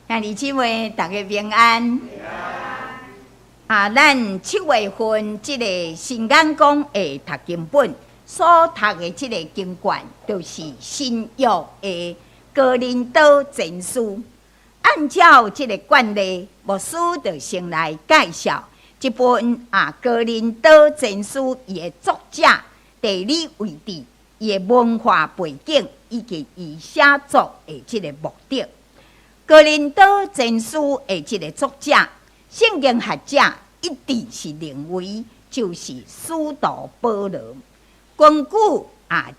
兄弟姊妹，大家平安。咱7月份这个新眼光的读经本所读的这个经卷，就是新约的哥林多前书。按照这个惯例，牧师就先来介绍这本哥林多前书伊的作者、地理位置、伊的文化背景以及伊写作的这个目的。哥林多前书的这个作者，圣经学者一直是认为就是使徒保罗。根据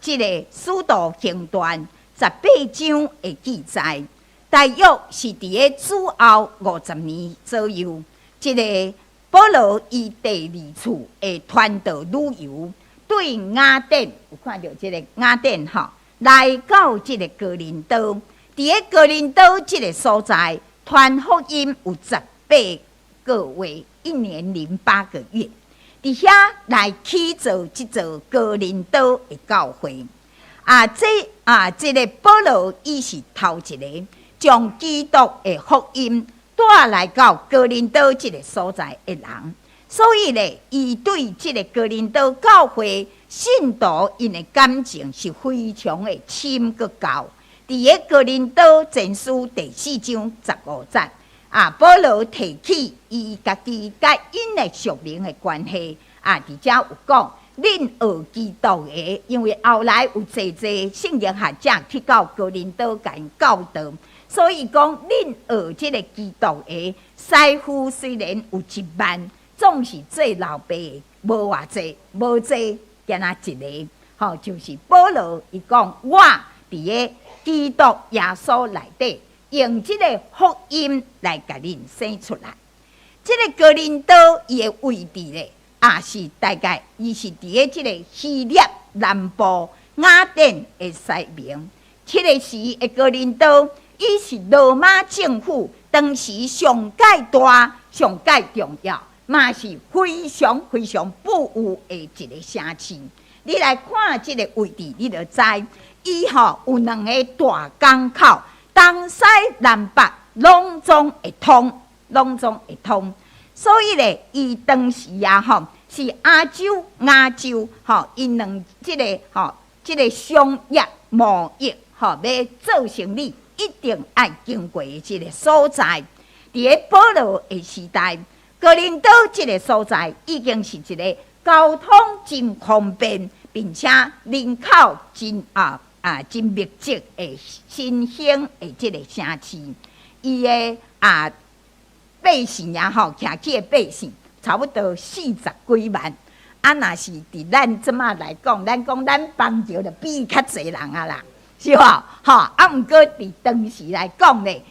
这个使徒行传18章的记载，大约是伫个主后50年左右，这个保罗伊第二次的传道旅游，对雅典有看到这个雅典来到这个哥林多。伫个哥林多这个所在，传福音有18个月，1年08个月，伫遐来起造这座哥林多的教会。这个保罗伊是头一个将基督的福音带来到哥林多这个所在的人，所以咧，伊对这个哥林多教会信徒因的感情是非常的深搁高。伫个哥林多前书第4章15节，保罗提起伊家己甲因的属灵的关系，伫遮有讲，恁学基督的，因为后来有济圣经学者去到哥林多甲因教导，所以讲恁学这个基督的师傅虽然有1万，总是做老爸的无偌济，无济，敢若一个，就是保罗伊讲，我伫个基督耶稣内底，用这个福音来甲恁生出来。这个哥林多伊的位置咧，是大概伊是伫个这个希腊南部雅典的西面。这个时的哥林多，伊是罗马政府当时上界大、上界重要，嘛是非常非常富裕的一个城市。你来看这个位置，你就知。伊有2个大港口，东西南北拢总会通，所以咧，伊当时是亚洲，因两这个商业贸易要做生意，一定爱经过这个所在。伫个保罗的时代，哥林多这个所在已经是一个交通真方便，并且人口真密集的新兴的这个城市，伊的百姓徛起的百姓差不多40几万。若是伫咱即马来讲，咱邦桥就比较侪人啦，是无？毋过伫当时来讲咧，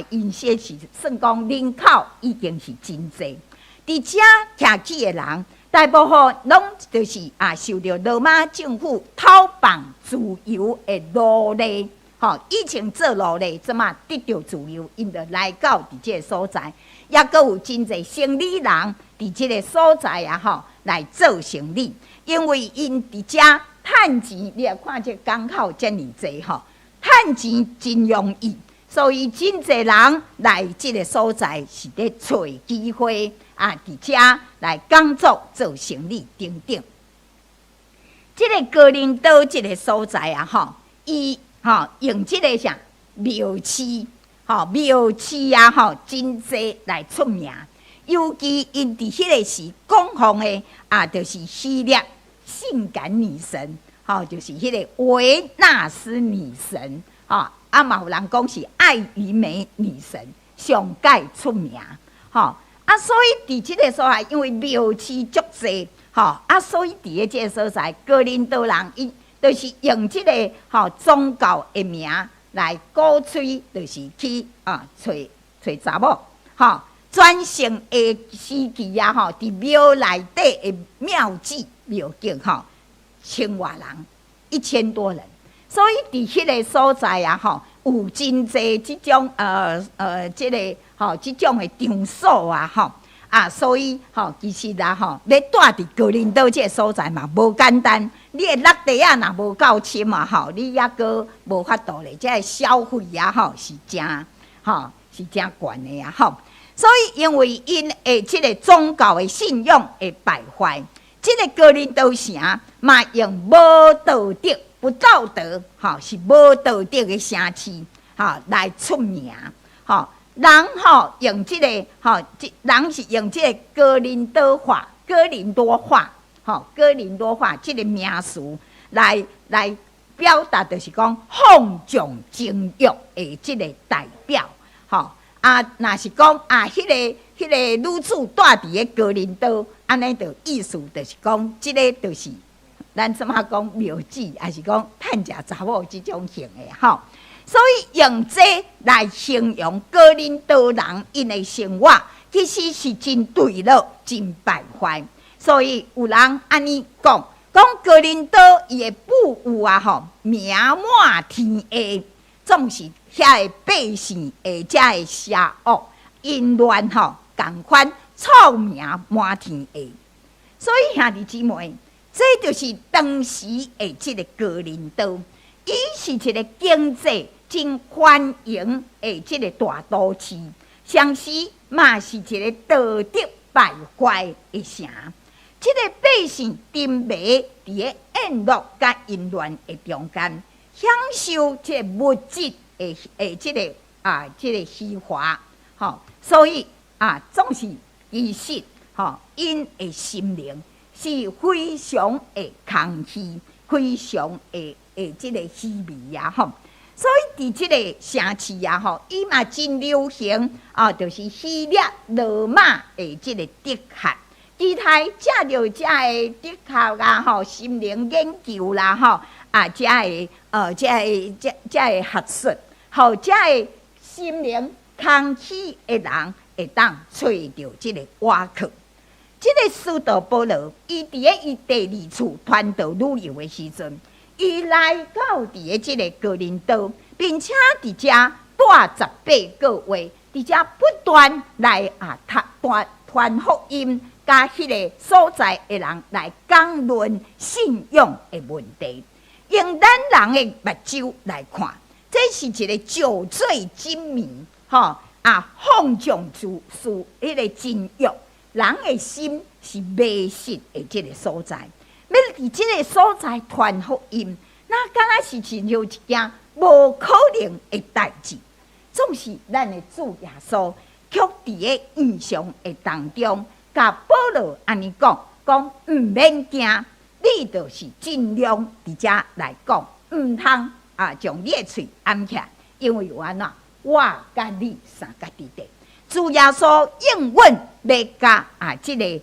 因说是算讲人口已经是真侪，伫遮徛起的人。大部分拢就是受到罗马政府讨办自由的奴隶，以前做奴隶，即马得到自由，因就来到伫这个所在，也阁有真侪生理人伫这个所在来做生理，因为因伫遮趁钱，你也看这港口遮尔济趁钱真容易，所以真侪人来这个所在是咧找机会。伫遮来工作做生意等等。这个哥林多这个所在伊用这个啥庙市，真济来出名。尤其因伫迄个时供奉的就是希腊性感女神，就是迄个维纳斯女神，嘛有人讲是爱与美女神，上界出名，所以伫即个所在，因为庙市足济，所以伫个即个所在，哥林多人伊就是用即个宗教的名来鼓吹，就是去找查某，转成的时期伫庙内底的庙子庙境1000多人，1000多人，所以伫迄个所在有真济即种即种的场所所以其实要住伫哥林多这个所在嘛，无简单。你的落地若无够深你抑阁无法度咧，这个消费是真是真悬的啊！吼，所以因为因的即个宗教的信仰会败坏，即个哥林多城嘛用无道德、不道德，吼是无道德的城市，吼来出名，吼人吼用即个吼，人是用即个哥林多话、哥林多话，吼哥林多话即个名词来表达，就是讲放纵情欲的即个代表，吼若是讲迄个女子住伫个哥林多，安尼就意思就是讲，即个就是咱怎么讲苗子，还是讲趁食查某即种型的吼。所以用这来形容哥林多人因的生活，其实是真对了，真败坏。所以有人安尼讲哥林多伊的富有啊吼，名满天下，总是遐个百姓下遮个邪恶淫乱吼，共款臭名满天下。所以兄弟姊妹，这就是当时的即个哥林多，伊是一个经济真繁荣的即个大都市，同时嘛是一个道德败坏的城。即个百姓沉迷伫个宴乐甲淫乱的中间，享受即个物质的即个虚华，吼，所以总是其实因的心灵是非常的空虚，非常的即个虚微啊，吼。所以伫即个城市啊，吼，伊嘛真流行就是希腊罗马的即个哲学。其他遮着遮个哲学啦，吼，心灵研究啦，吼，遮个遮个学术，吼，遮个心灵空虚的人会当找着即个瓦克。即个使徒保罗，伊伫个伊第二次传道旅游的时阵，伊来到伫个即个哥林多，并且伫遮带18个月，伫遮不断来传福音。甲迄个所在的人来讲论信仰的问题，用咱人的目睭来看，这是一个酒醉金迷，放纵自迄个情欲，人的心是迷失的即个所在。要伫即个所在传福音，那敢若是亲像一件无可能的代志。总是咱的主耶稣，却伫个异象的当中。甲保罗安尼讲，毋免惊，你就是尽量伫遮来讲，毋通将你的喙掩起来，因为有安怎，我甲你三角伫地。主耶稣应允要甲即个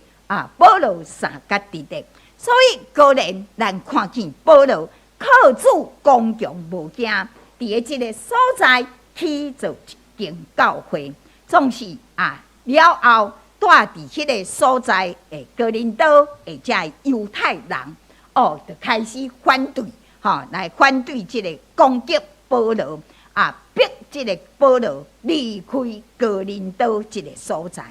保罗三角伫地，所以果然咱看见保罗靠主刚强无惊，伫个即个所在去做一间教会，总是了后。住伫迄个所在的哥林多的遮犹太人，就开始反对，来反对即个攻击保罗，逼即个保罗离开哥林多即个所在。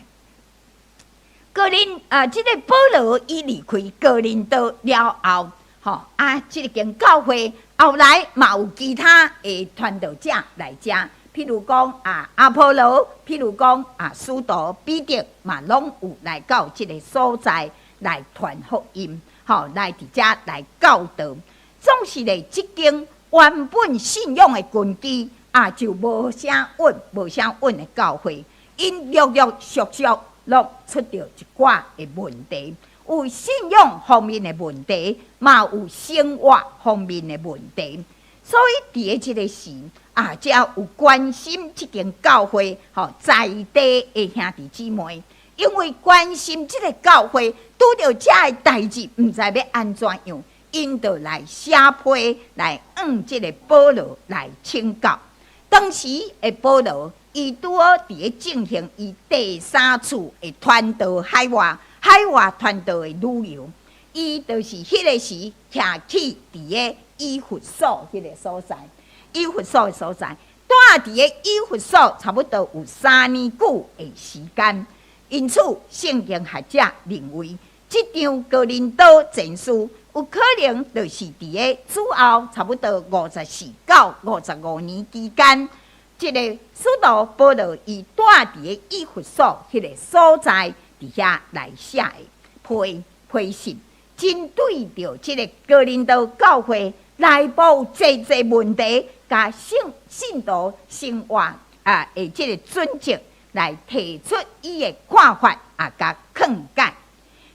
即个保罗伊离开哥林多了后，即个间教会后来嘛有其他的传道者来遮。譬如讲阿波罗，譬如讲使徒彼得嘛，拢有来到即个所在来传福音，来伫遮来教导。总是咧，即间原本信仰的根基就无啥稳的教会，因陆陆续续落出着一寡的问题，有信仰方面的问题，嘛有生活方面的问题。所以伫个即个时才有关心即间教会，在地的兄弟姊妹，因为关心即个教会，拄着遮个代志，毋知要安怎样，因就来写批来即个保罗来请教。当时的保罗，伊拄好伫个进行伊第3次的传道海外传道的旅游，伊就是迄个时徛起伫个以弗所迄个所在，以弗所的所在，住伫个以弗所差不多有3年久的时间。因此，圣经学者认为，这张哥林多前书有可能就是伫个主后差不多54到55年之间，即个使徒保罗伊住伫个以弗所迄个所在伫遐来写的批信，针对着即个哥林多教会内部济问题，甲信徒生活的即个准则来提出伊的看法甲劝解。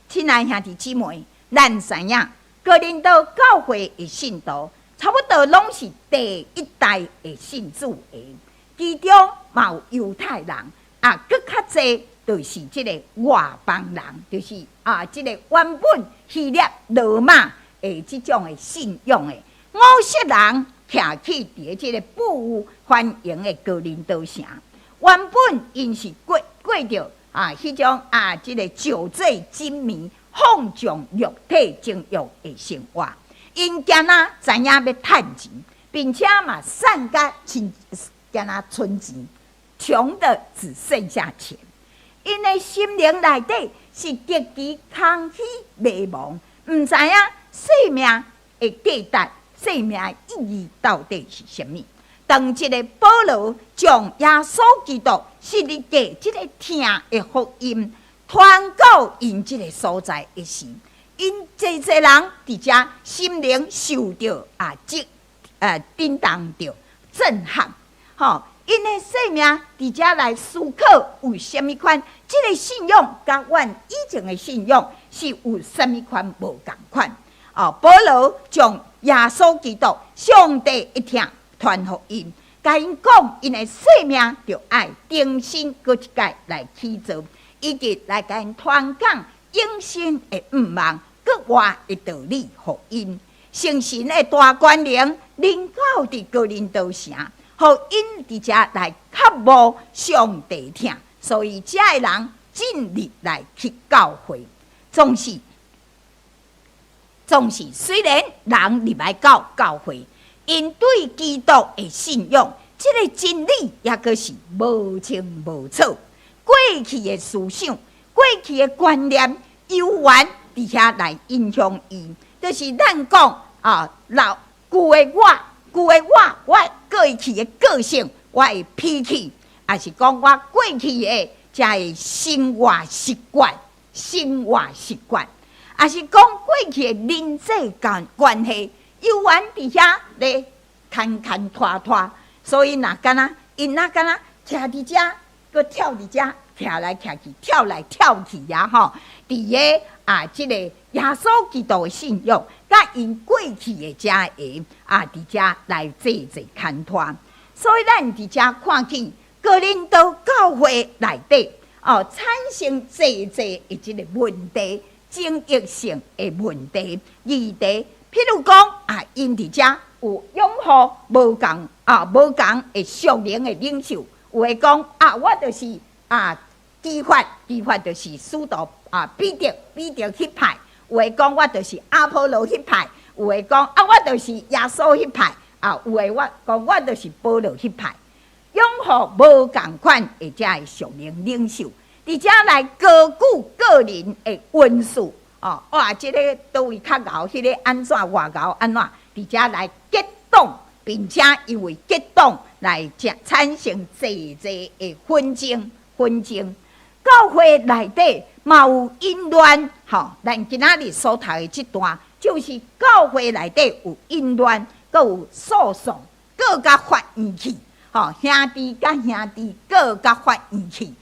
亲爱兄弟姊妹，咱知影哥林多教会的信徒差不多拢是第一代的信主的，其中嘛有犹太人，搁较济就是即个外邦人，就是即个原本希腊罗马的即种的信仰的五色人，徛起伫即个不欢迎的哥林多城。原本因是过着迄种即个酒醉金迷、放纵肉体情欲的生活。因惊仔知影要趁钱，并且嘛善甲惊仔存钱，穷的只剩下钱。因的心灵内底是极其空虚迷茫，唔知影生命的价值、生命的意义到底是啥物。当即个保罗将耶稣基督是你嘅即个听的福音传到因即个所在的时，因济人伫遮心灵受到震动着震撼，因的生命伫遮来思考有啥物款，即个信仰甲阮以前的信仰是有啥物款无共款。保罗将耶稣基督上帝一听传福音，甲因讲，因的生命就爱重新搁一届来起造，以及来甲因传讲永生的愿望，搁活的道理互因。圣神的大权能临到伫哥林多城，互因伫遮来渴慕上帝听，所以遮的人尽力来去教会。总是虽然人入来到教会，因对基督的信仰，这个真理也阁是无清无楚。过去的思想、过去的观念，悠远伫遐来影响伊。就是咱讲老旧的我过去的个性，我的脾气，也是讲我过去的这个生活习惯，也是讲过去的人际关系，悠远伫遐咧牵拖，所以因敢若徛伫遮，搁跳伫遮，徛来徛去，跳来跳去呀吼！伫个即个耶稣基督的信仰，甲因过去的遮个伫遮来坐牵拖，所以咱伫遮看见哥林多教会内底产生济的即个问题。争议性的问题、议题，譬如讲因伫遮有拥护无共的属灵的领袖，有诶讲我就是基法就是使徒彼得迄派，有诶讲我就是阿波罗迄派，有诶讲我就是耶稣迄派，有诶我讲我就是保罗迄派，拥护无共款的遮个属灵领袖。伫遮来高举个人的温数即个倒位较牛，迄个安怎外牛安怎？伫遮来结党，并且因为结党来产生济的纷争。教会内底嘛有淫乱，咱今仔日所读的这段，就是教会内底有淫乱，阁有诉讼，各甲发怨气，兄弟甲兄弟各甲发怨气。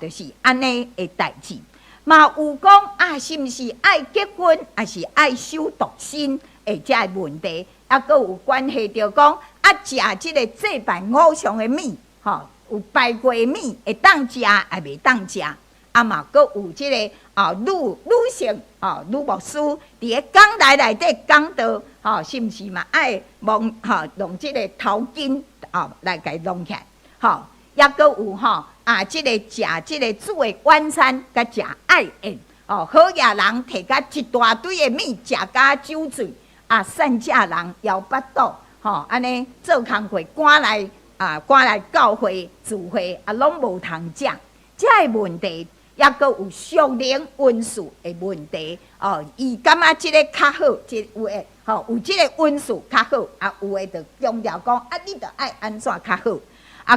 就是安尼的代志，嘛有讲是毋是爱结婚，还是爱守独身的这问题，阁有关系着讲食即个祭拜偶像的物，有拜过的物会当食，还袂当食，嘛阁有即个女性女牧师伫个讲台内底讲道，是毋是嘛爱弄即个头巾来甲伊弄起来，也阁有即个食即个主的晚餐，甲食爱宴，好野人摕甲一大堆的物，食甲酒醉，善食人摇巴肚，安尼做工课赶来教会聚会，拢无通食。这个问题，也阁有属灵温数的问题，伊感觉即个较好，有即个温数较好，有诶就强调讲，你着爱安怎较好。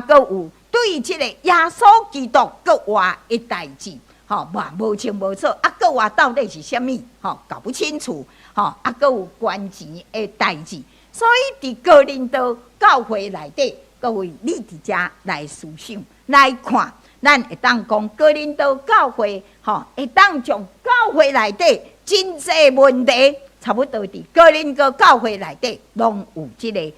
阁有对即个耶稣基督国话的代志，无清无楚，国话到底是啥物？搞不清楚，阁有关钱的代志，所以伫哥林多教会内底，各位你伫遮来思想来看，咱会当讲哥林多教会，会当将教会内底真济问题，差不多伫哥林多教会内底拢有即个，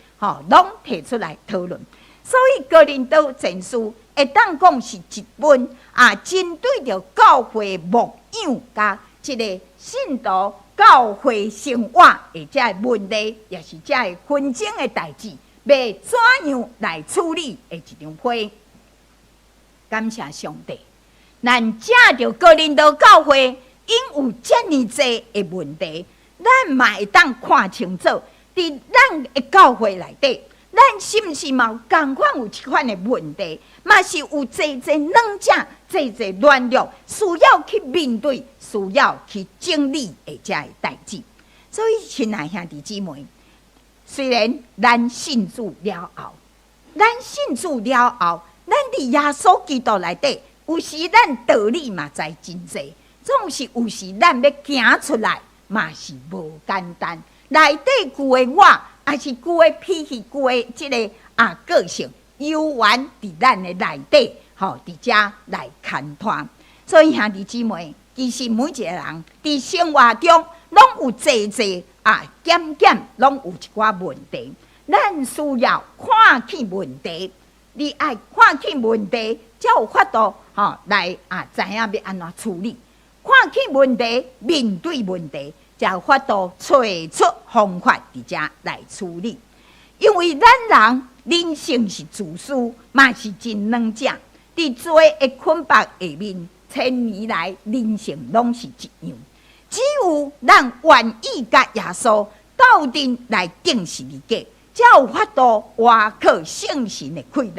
拢提出来讨论。所以哥林多前书会当讲是一本针对着教会牧养甲即个信徒教会生活的这问题，也是这纷争的代志，要怎样来处理的一张批。感谢上帝，咱借着哥林多教会因有这么多的问题，咱嘛会当看清楚，伫咱的教会内底。咱是毋是嘛有同款有即款的问题，嘛是有济软者、济软弱，需要去面对、需要去整理的这个代志。所以，亲爱兄弟姊妹，虽然咱信主了后，咱伫耶稣基督内底，有时咱道理嘛知真济，总是有时咱要行出来嘛是无简单。内底句的我。还是旧的脾气，旧的即个个性，悠远伫咱的内底，伫遮来牵拖。所以兄弟姊妹，其实每一个人伫生活中，拢有济减，拢有一寡问题。咱需要看起问题，你爱看起问题，才有法度来知影要安怎处理。看起问题，面对问题。才有法度找出方法伫遮来处理，因为咱人人生是自私，嘛是真软者。伫罪的捆绑下面，千年来人生拢是一样。只有咱愿意甲耶稣斗阵来定时理解，才有法度活靠圣神的开力，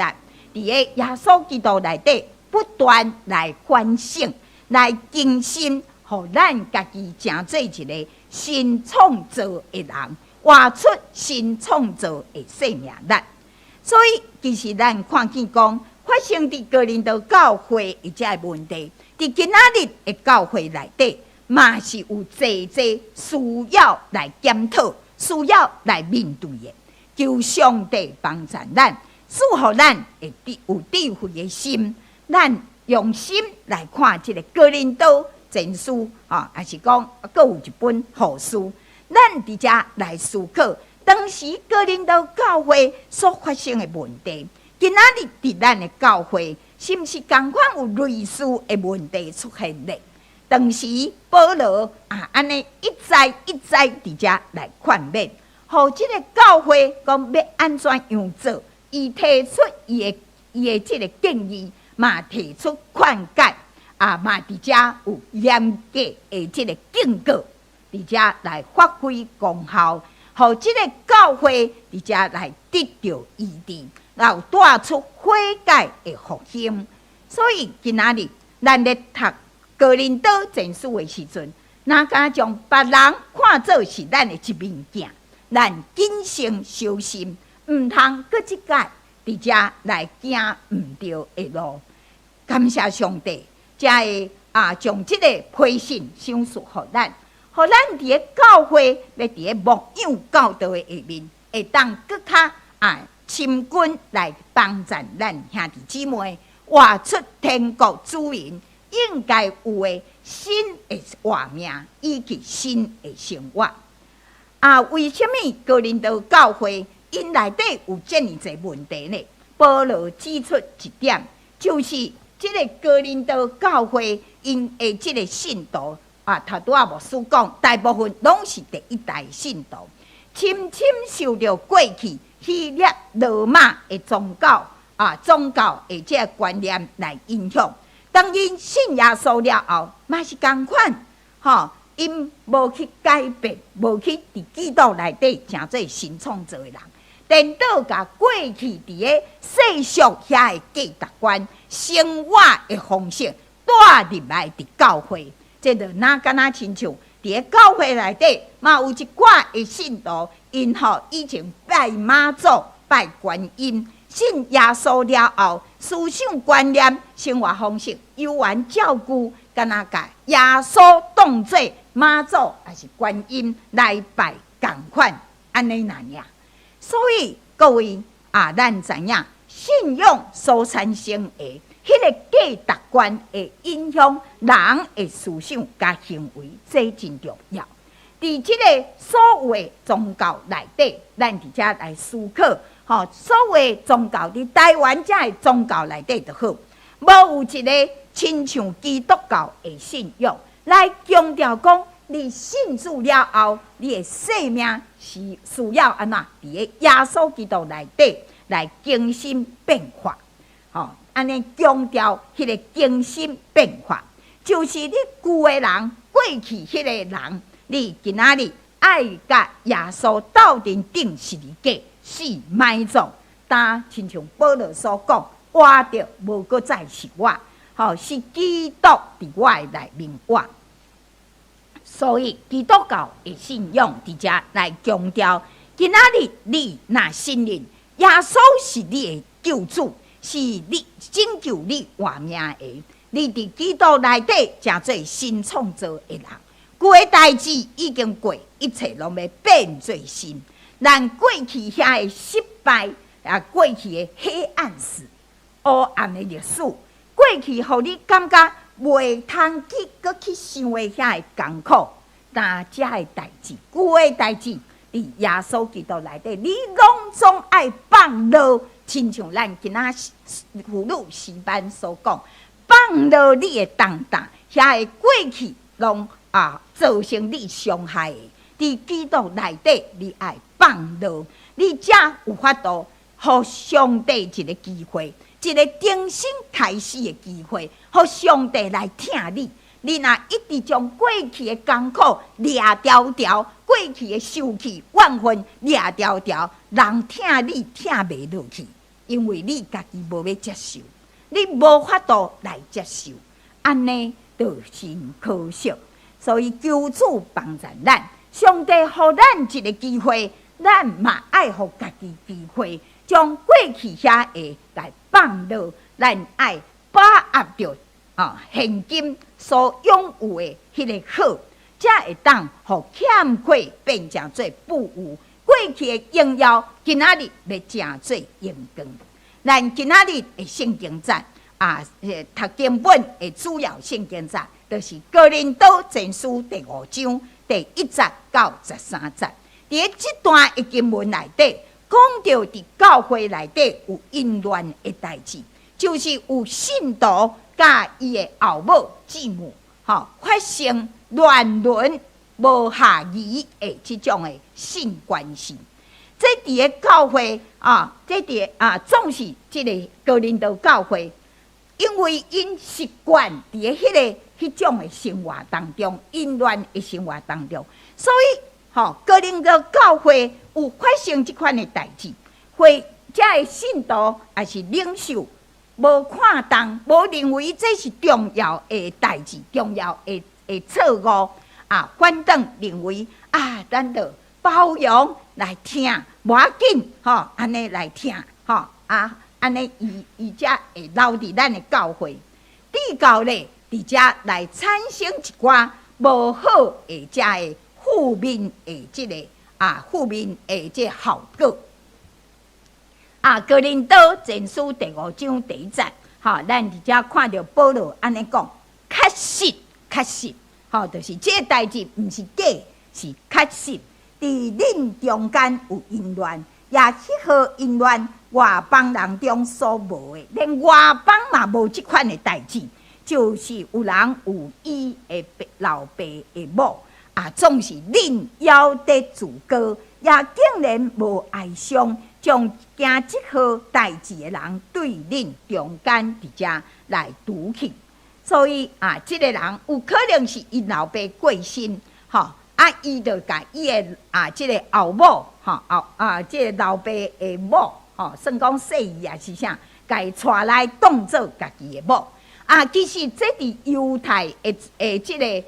伫个耶稣基督内底不断来反省、来更新。互咱家己成做一个新创造的人，活出新创造的生命力。所以，其实咱看见讲发生伫哥林多教会的这问题，伫今仔日的教会内底，嘛是有济需要来检讨、需要来面对的。求上帝帮助咱，赐予咱会有智慧的心，咱用心来看这个哥林多。前书还是讲，各有一本好书，咱伫遮来思考当时哥林多教会所发生的问题。今仔日伫咱的教会，是毋是同款有类似的问题出现咧？当时保罗安尼一再伫遮来劝勉，互即个教会讲要安怎样做，伊提出伊的即个建议，嘛提出劝解。嘛伫遮有严格的即个警告，伫遮来发挥功效，互即个教会伫遮来得到医治，然后带出悔改的复兴。所以今仔日咱咧读哥林多前书的时阵，哪敢将别人看作是咱的一面镜，咱谨慎小心，毋通搁一届伫遮来行毋对的路。感谢上帝。才会将即个批信上述互咱伫个教会，要伫个牧养教导的下面，会当更较深根来帮助咱兄弟姊妹活出天国主人应该有的新的活命以及新的生活。为什么哥林多教会因内底有这么多问题呢？保罗指出一点，就是这个哥林多教会因的这个信徒头拄牧师讲，大部分拢是第一代信徒，深受到过去希腊罗马的宗教的这个观念来影响。当因信耶稣了后，嘛是同款，因无去改变，无去伫基督内底成做新创造的人。颠倒甲过去伫个世俗遐的价值观、生活的方式带入来伫教会，这就哪敢若亲像伫个教会内底，嘛有一寡的信徒，因以前拜妈祖、拜观音，信耶稣了后，思想观念、生活方式有缘照顾，敢若甲耶稣当作妈祖还是观音来拜共款，安尼那样。所以各位咱知影信仰所产生的迄个价值观会影响人的思想甲行为，这真重要。伫即个所谓宗教内底，咱伫遮来思考，所谓宗教伫台湾遮的宗教内底就好，无有一个亲像基督教的信仰来强调讲，你信主了后，你的生命是需要安怎伫个耶稣基督内底来更新变化，安尼强调迄个更新变化，就是你旧的人过去迄个人。你今仔日爱甲耶稣斗阵顶十字架死埋葬，但亲像保罗所讲，活着无搁再是我，是基督伫我的内面活。所以基督教的信仰伫遮来强调，今仔日你若信任耶稣是你的救主，是你拯救你活命的，你伫基督内底成做新创造的人。旧的代志已经过，一切拢要变做新。咱过去遐的失败过去的黑暗史、黑暗的历史，过去互你感觉袂通去搁去想的遐的艰苦，但遮的代志、旧的代志，伫耶稣基督内底，你拢总爱放落，亲像咱今仔妇女诗班所讲，放落你的重担，遐的过去拢。造成你伤害的，伫基督内底，你爱放落，你才有法度，互上帝一个机会，一个重新开始的机会，互上帝来听你。你若一直将过去的艰苦掠条条，过去的受气怨恨掠条条，人听你听袂落去，因为你家己无要接受，你无法度来接受，安尼就是可惜。所以求主帮助咱，上帝互咱一个机会，咱嘛爱互家己机会，将过去遐个来放落，咱爱把握着现今所拥有的迄个好，才会当互欠缺变成做富有。过去的荣耀，今仔日要成做荣光。咱今仔日的圣经节读经本的主要圣经节。就是哥林多前书第5章第1节到13节，伫即段的经文内底，讲到伫教会内底有淫乱的代志，就是有信徒甲伊的后母姊妹，发生乱伦无下义的即种的性关系。这伫个教会这伫总是即个哥林多教会，因为因习惯伫个迄种的生活当中，淫乱的生活当中，所以哥林多教会有发生即款的代志，会遮的信徒也是领袖无看重，无认为这是重要的代志，重要的错误反倒认为咱着包容来听，无要紧安尼来听安尼伊才会留伫咱的教会，至到咧。伫遮来产生一寡无好的遮的负面的即个负面的即效果。哥林多前书第5章第1节，咱伫遮看到保罗安尼讲，确实，就是这个代志毋是假，是确实。伫恁中间有淫乱，也迄号淫乱外邦人中所无的，连外邦嘛无即款的代志。就是有人有伊的老爸的某总是恁要得自高，也竟然无爱伤，将惊即号代志的人对恁中间伫遮来堵去。所以即个人有可能是伊老爸过身，伊就甲伊的即个后母即个老爸的某算讲细姨是啥，甲伊带来当做家己的某。其实这伫犹太的即个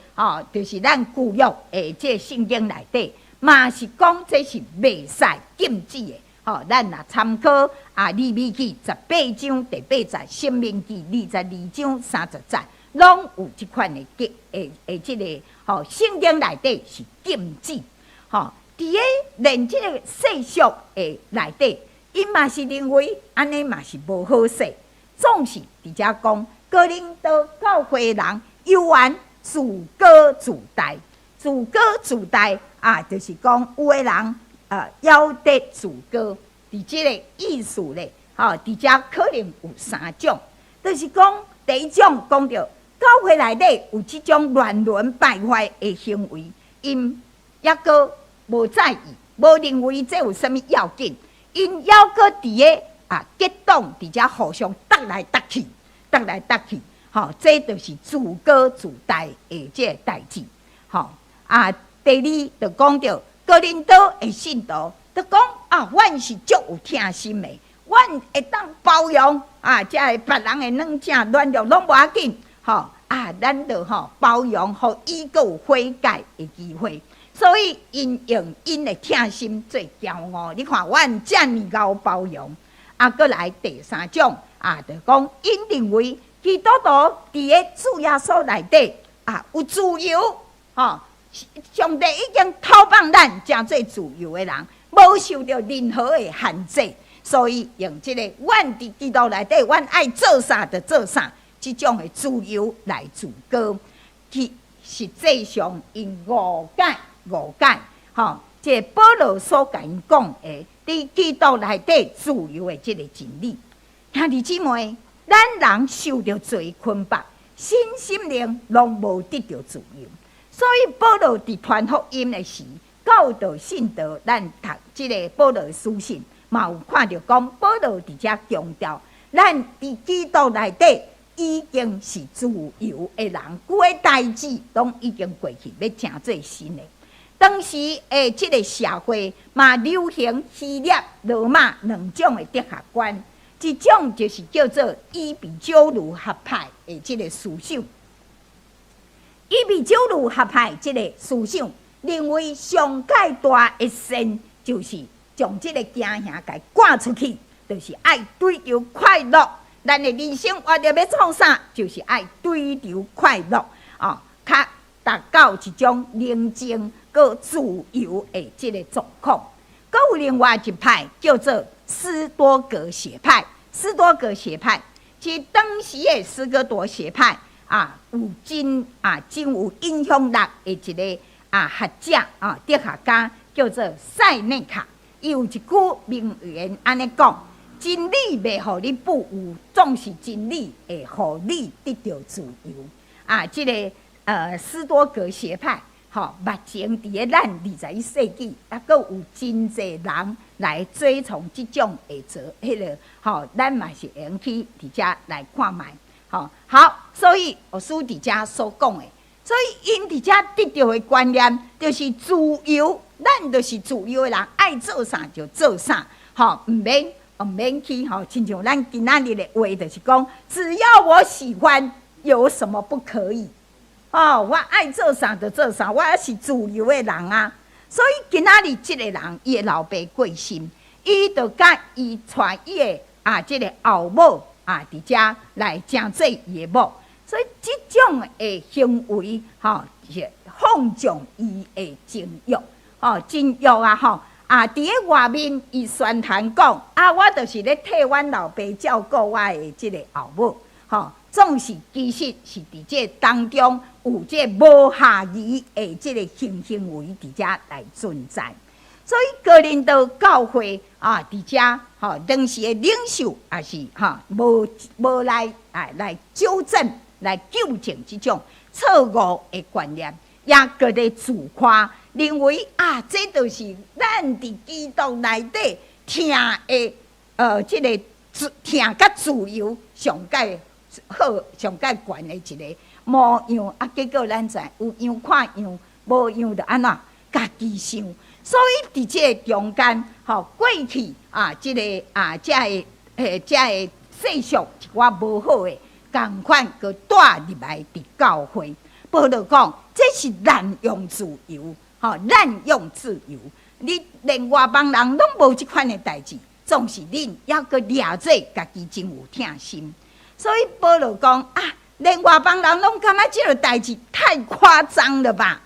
就是咱旧约的即个圣经内底，嘛是讲这是袂使禁止的。咱若参考利未记18章第8节，申命记22章30节，拢有即款的即个圣经内底是禁止。伫咧连即个世俗的内底，因嘛是认为安尼嘛是无好势，总是伫遮讲，哥林多教会的人犹原自高自大，自高自大就是讲有的人要得自高，伫即个意思咧，伫遮可能有3种，就是讲第一种讲到教会内底有即种乱伦败坏的行为，因抑阁无在意，无认为这有啥物要紧，因犹阁伫咧结党伫遮互相搭来搭去，这就是自高自大的这个代志。第二就讲到哥林多的信徒，就讲阮是足有疼心的，阮会当包容这个别人的软正软弱拢无要紧，咱就包容，互伊阁有悔改的机会。所以因用因的疼心做骄傲，你看阮遮尔够包容。过来第3种就讲因认为基督徒伫咧主耶稣内底有自由，上帝已经托放咱诚做自由的人，无受到任何的限制，所以用即个阮伫基督内底，阮爱做啥就做啥，即种的自由来自高。实际上因误解，即保罗所甲因讲的，伫基督内底自由的即个真理。兄弟姊妹，咱人受到罪捆绑，身心灵拢无得到自由，所以保罗伫传福音的时，教导信徒，咱读即个保罗的书信，嘛有看到讲保罗伫遮强调，咱伫基督内底已经是自由的人，旧的代志拢已经过去，要成做新的。当时的即个社会嘛流行希腊、罗马2种的哲学观，一种就是叫做伊比鸠鲁学派的即个思想。伊比鸠鲁学派即个思想认为，上界大的善就是将即个惊吓给赶出去，就是爱追求快乐。咱的人生活着要创啥，就是爱追求快乐较达到一种宁静佮自由的即个状况。佮有另外一派叫做斯多葛学派，斯多葛学派是当时的斯哥多学派有真有影响力的一个学者哲学家，叫做塞内卡。伊有一句名言安尼讲：真理袂互你不有，总是真理会互你得到自由。即个斯多葛学派目前伫咧咱21世纪，还佫有真侪人来追从即种的咱嘛是会用去伫遮来看卖。好，所以学师伫遮所讲的，所以因伫遮得到的观念就是自由，咱就是自由的人，爱做啥就做啥，毋免去亲像咱今仔日的话，就是讲，只要我喜欢，有什么不可以？我爱做啥就做啥，我也是自由的人啊。所以今仔日即个人，伊的老爸过身，伊就甲伊带伊的即个后母伫遮来正做伊的某，所以即种的行为是放纵伊的情欲，情欲伫咧外面，伊宣传讲我就是咧替阮老爸照顾我的即个后母，总是其实是伫这当中有这无下义的即个行为伫遮来存在。所以哥林多教会伫遮当时的领袖也是无来纠正、来纠正即种错误的观念，也搁咧自夸，认为这就是咱伫基督内底听的即个听甲自由上界好、上界悬的一个模样结果咱知有样看样，无样就安怎家己想。所以伫这个中间，过去即个这个世俗一寡无好的，共款佮带入来伫教会。保罗讲，这是滥用自由，滥用自由。你连外邦人拢无即款的代志，总是恁还阁掠做家己真有疼心。所以保罗讲啊，连外邦人拢感觉即个代志太夸张了吧？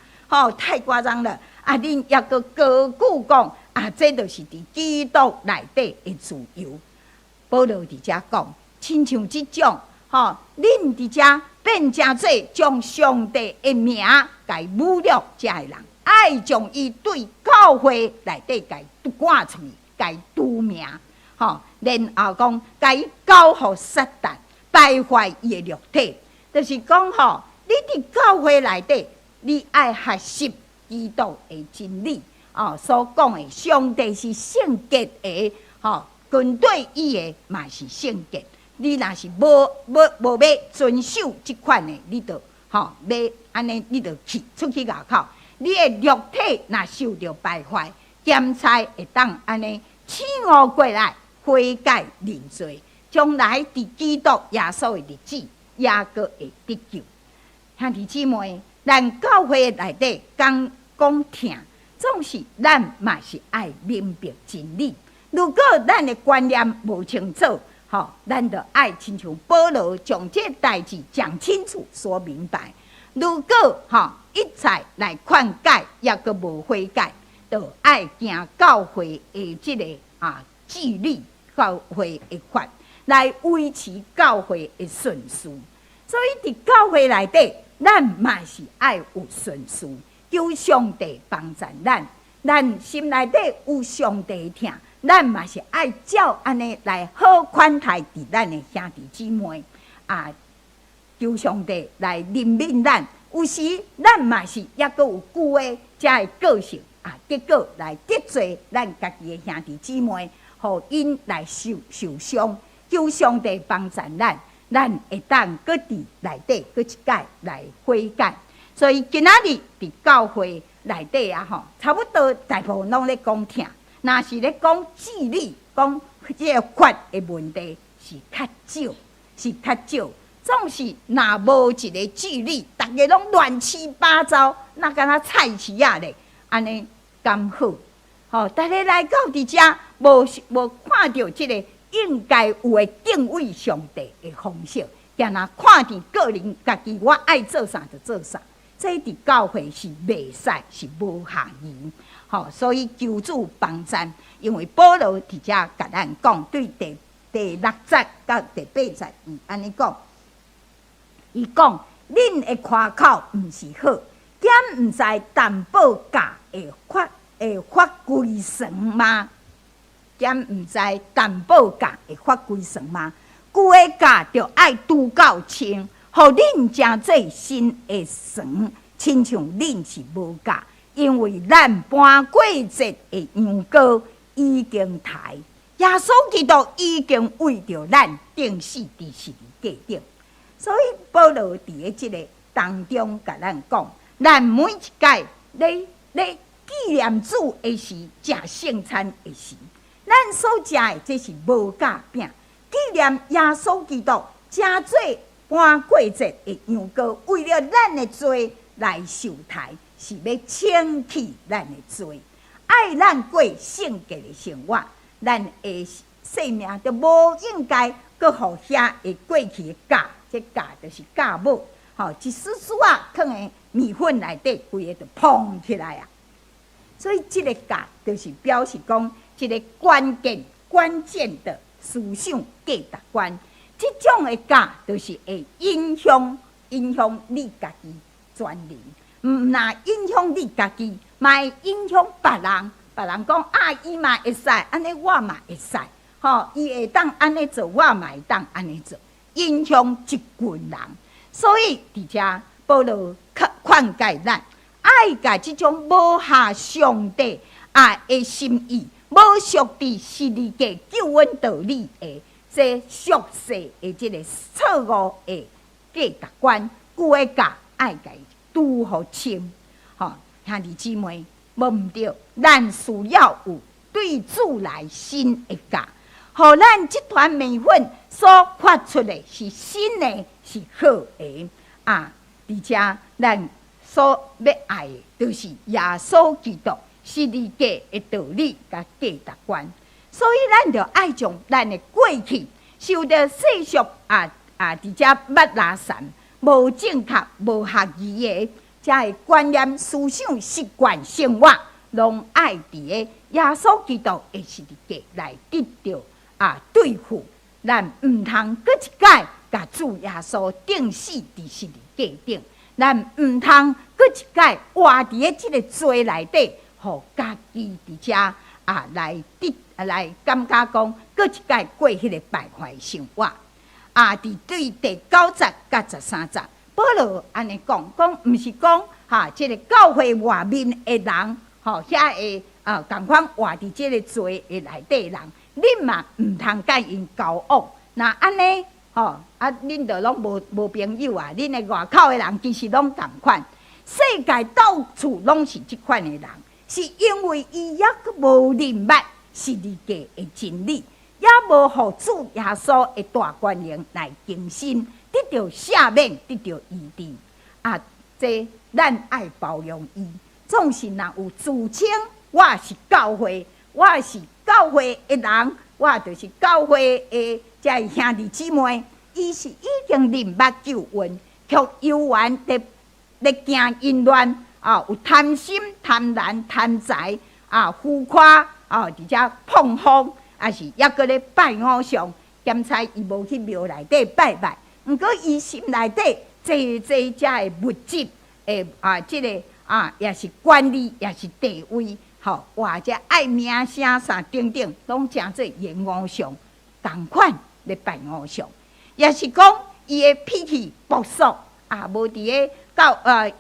太夸张了。啊，恁还阁高举讲啊，这就是伫基督内底的自由。保罗伫遮讲，亲像即种，恁伫遮变成做将上帝的名甲侮辱遮的人，爱将伊对教会内底甲赶出去，甲除名，然后讲甲伊交互撒旦，败坏伊的肉体，就是讲你伫教会内底，你爱学习基督的真理，所讲的上帝是圣洁的，军队伊的嘛是圣洁。你若是无要遵守即款的，你就要安尼，你就出去外口。你的肉体若受到败坏，检查会当安尼醒悟过来，悔改认罪，将来伫基督耶稣的日子，也阁会得救。兄弟姊妹，咱教会内底讲听，总是咱嘛是爱明白真理。如果咱的观念无清楚，咱就爱亲像保罗将这代志讲清楚、说明白。如果一再来劝解，也阁无悔改，就爱行教会的这个纪律、教会的法，来维持教会的顺序。所以伫教会内底，咱嘛是爱有顺序，求上帝帮助咱。咱心内底有上帝听。咱嘛是爱照安尼来好款待伫咱的兄弟姊妹，求上帝来怜悯咱。有时咱嘛是也阁有旧的遮的个性，结果来得罪咱家己的兄弟姊妹，互因来受伤。求上帝帮助咱，咱会当搁伫内底搁一改来悔改。所以今仔日伫教会内底差不多大部分拢咧讲听。若是咧讲治理、讲这个法的问题，是较少，是较少。总是若无一个治理，大家拢乱七八糟，那敢若菜市仔咧，安尼刚好。大家来到伫遮，无看到这个应该有的敬畏上帝的方式，竟若看见个人家己我爱做啥就做啥，这伫教会是袂使，是无下言。所以求主帮助，因为保罗伫遮甲咱讲，对第6节到第8节，安尼讲，伊讲恁的夸口毋是好，兼毋知担保价会发归神吗？兼毋知担保价会发归神吗？旧的价就爱拄到清，互恁正做新的神，亲像恁是无价。因为咱搬过节的羊羔已经抬，耶稣基督已经为着咱定死伫十字架顶。所以保罗伫个即个当中甲咱讲，咱每一届咧纪念主的时，食圣餐的时，咱所食的这是无价饼，纪念耶稣基督正做搬过节的羊羔，为了咱的罪来受抬。是要清去咱的罪，爱咱过圣洁的生活，咱的性命就无应该搁互遐会过去的假，这假就是假母，一丝丝放在米粉内底，规个就膨起来啊！所以这个假就是表示讲一个关键的思想价值观，这种的假就是会影响你家己全人。毋若影响你家己，嘛会影响别人。别人讲伊嘛会使，安尼我嘛会使，伊会当安尼做，我嘛会当安尼做，影响一群人。所以伫遮保罗劝诫咱，爱甲即种无下上帝的心意，无属伫十字架救恩道理的这俗世的这个错误的价值观，旧的价爱甲拄好清，兄弟姊妹，无毋对，咱需要有对主来新的价，互咱这团米粉所发出的是新的，是好的。伫而且咱所要爱的，就是耶稣基督十字架的道理甲价值观。所以咱就爱将咱的过去受到世俗伫遮捌拉散、无正确、无合宜的遮的观念、思想、习惯、生活，拢爱伫个耶稣基督的十字架来得到对付。咱毋通搁一摆甲主耶稣钉死伫十字架顶，咱毋通搁一摆活伫个即个罪内底，互家己伫遮来感觉讲，搁一摆过迄个败坏生活。伫对第9节甲13节，保罗安尼讲，毋是讲即个教会外面的人，遐个共款活伫即个罪的内底人，恁嘛毋通甲因交恶。那安尼，恁就拢无朋友啊！恁的外口的人其实拢共款，世界到处拢是即款的人，是因为伊抑阁无明白十字架的真理，也无互主耶稣的大权能来更新，得到赦免，得到医治。这咱爱包容伊。总是若有自称我是教会，我是教会的人，我就是教会的这兄弟姊妹，伊是已经明白救恩，却犹原咧行淫乱，有贪心、贪婪、贪财，浮夸，伫遮碰风，也是抑搁咧拜偶像，兼差伊无去庙内底拜拜，毋过伊心内底这遮的物质，即个也是权力，也是地位，或者爱名声啥等等，拢诚做伊的偶像，同款咧拜偶像，也是讲伊的脾气暴躁，无伫个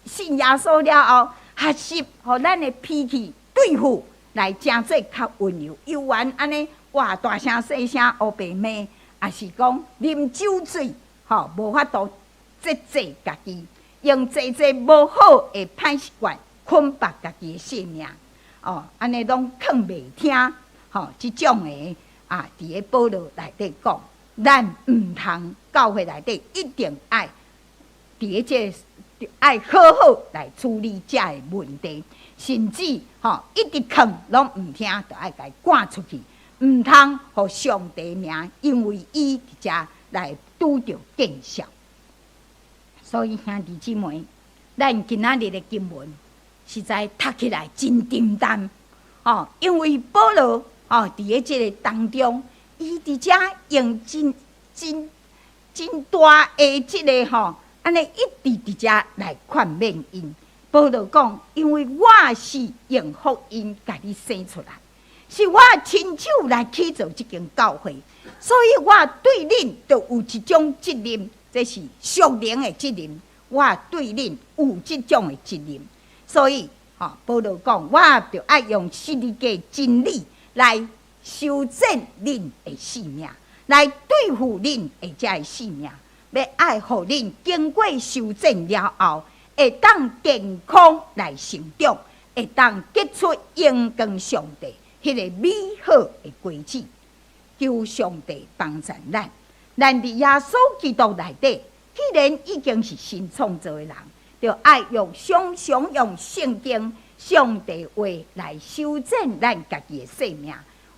信耶稣了后，学习互咱的脾气对付，来诚做较温柔。犹原安尼哇大声细声黑白骂，也是讲啉酒醉，无法度节制家己，用这无好的歹习惯捆绑家己的性命。安尼拢藏袂听，即种的伫个保罗内底讲，咱毋通教会内底一定爱伫个这爱好好来处理遮的问题，甚至一直藏拢毋听，就爱甲伊赶出去，毋通互上帝名，因为伊伫遮来拄着见效。所以兄弟姊妹，咱今仔日的经文实在读起来真沉重，因为保罗伫个即个当中，伊伫遮用真大的即个安尼一直伫遮来劝勉因。保罗讲，因为我是用福音甲你生出来，是我亲手来起造即间教会，所以我对恁就有一种责任，这是属灵的责任，我对恁有即种的责任。所以保罗讲，我就爱用十字架真理来修正恁的性命，来对付恁的遮的性命，要爱互恁经过修正了后，会当健康来成长，会当结出荣光上帝迄个美好的果子。求上帝帮助咱，咱伫耶稣基督内底，既然已经是新创造的人，就爱常常用圣经、上帝话来修正咱家己的生命。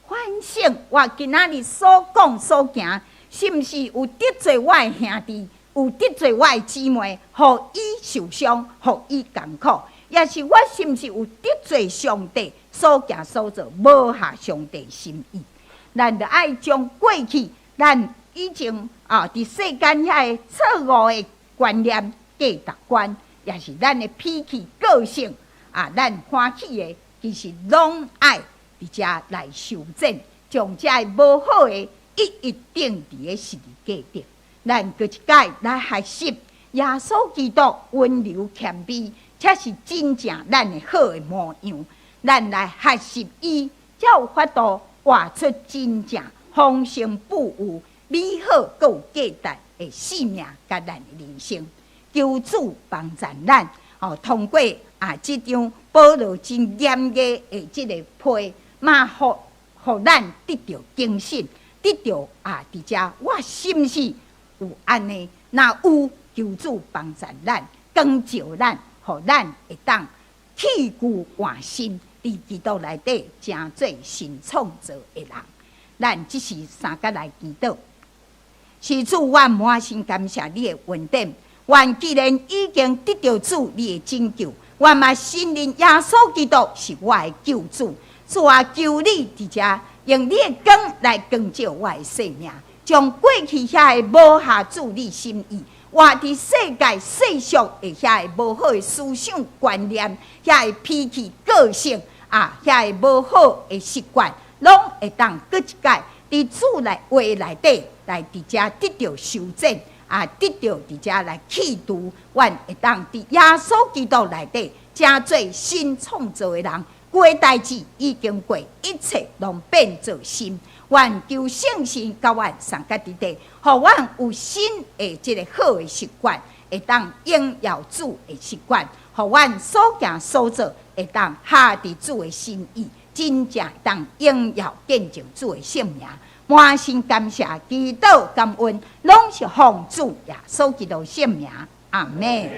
反省我今仔日所讲所行，是毋是有得罪我的兄弟，有得罪我的姊妹，互伊受伤，互伊艰苦，也是我是毋是有得罪上帝，所行所做无合上帝心意。咱就爱将过去咱以前伫世间遐个错误的观念、价值观，也是咱的脾气、个性咱欢喜的，其实拢爱伫遮来修正，将遮无好的一一定伫个十字架顶。咱搁一摆来学习耶稣基督温柔谦卑，才是真正咱的好的模样。咱来学习伊，才有法度活出真正丰盛富有、美好搁有价值的生命，甲咱的人生。求主帮助咱，通过即张保罗真严格的即个批，互咱得到警醒，得到伫遮我是毋是有安尼？若有，求主帮助咱，光照咱，互咱会当气骨换新，伫基督内底成做新创造的人。咱只是三甲来祈祷。是主，我满心感谢你的恩典。愿既然已经得到主你的拯救，我嘛信任耶稣基督是我的救主。主啊，求你伫遮用你的光来光照我的生命，将过去遐个无合主你心意，活伫世界世俗的遐个无好的思想观念，遐个脾气个性啊，遐个无好的习惯，拢会当搁一改伫主来话内底来伫遮得到修正啊，得到伫遮来启除，愿会当伫耶稣基督内底成做新创造的人。过代志已经过，一切拢变做新。愿求圣神甲阮三甲伫地，互阮有新的即个好的习惯，会当荣耀主的习惯，互阮所行所做会当下伫主的心意，真正会当荣耀见证主的圣名。满心感谢、祈祷、感恩，拢是奉主耶稣基督圣名。阿门。